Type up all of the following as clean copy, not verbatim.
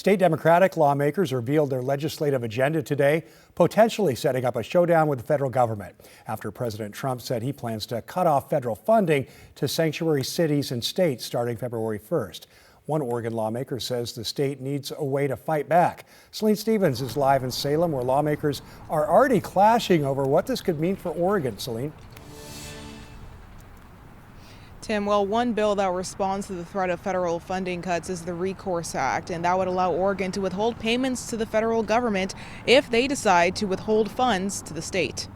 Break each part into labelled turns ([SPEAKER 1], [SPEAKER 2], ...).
[SPEAKER 1] State Democratic lawmakers revealed their legislative agenda today, potentially setting up a showdown with the federal government after President Trump said he plans to cut off federal funding to sanctuary cities and states starting February 1st. One Oregon lawmaker says the state needs a way to fight back. Celine Stevens is live in Salem, where lawmakers are already clashing over what this could mean for Oregon. Celine.
[SPEAKER 2] Tim, well, one bill that responds to the threat of federal funding cuts is the Recourse Act, and that would allow Oregon to withhold payments to the federal government if they decide to withhold funds to the state.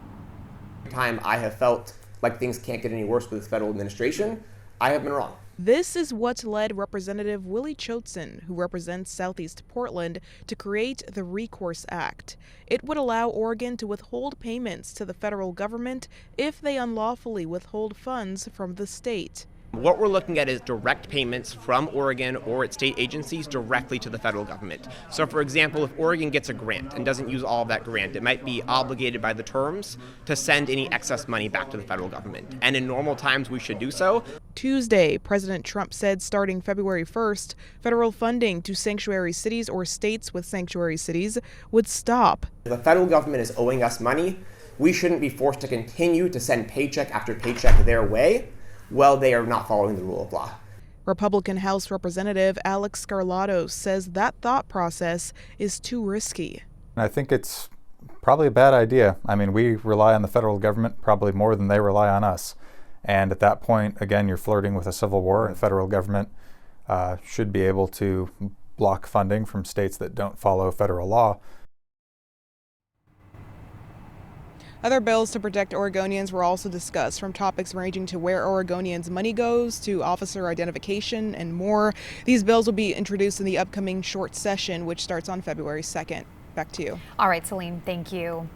[SPEAKER 3] Every time I have felt like things can't get any worse with this federal administration, I have been wrong.
[SPEAKER 2] This is what led Representative Willie Chotzen, who represents Southeast Portland, to create the Recourse Act. It would allow Oregon to withhold payments to the federal government if they unlawfully withhold funds from the state.
[SPEAKER 4] What we're looking at is direct payments from Oregon or its state agencies directly to the federal government. So, for example, if Oregon gets a grant and doesn't use all of that grant, it might be obligated by the terms to send any excess money back to the federal government. And in normal times, we should do so.
[SPEAKER 2] Tuesday, President Trump said starting February 1st, federal funding to sanctuary cities or states with sanctuary cities would stop.
[SPEAKER 3] If the federal government is owing us money, we shouldn't be forced to continue to send paycheck after paycheck their way. Well, they are not following the rule of law.
[SPEAKER 2] Republican House Representative Alex Scarlato says that thought process is too risky.
[SPEAKER 5] I think it's probably a bad idea. I mean, we rely on the federal government probably more than they rely on us. And at that point, again, you're flirting with a civil war. The federal government should be able to block funding from states that don't follow federal law.
[SPEAKER 2] Other bills to protect Oregonians were also discussed, from topics ranging to where Oregonians' money goes to officer identification and more. These bills will be introduced in the upcoming short session, which starts on February 2nd. Back to you.
[SPEAKER 6] All right, Celine, thank you.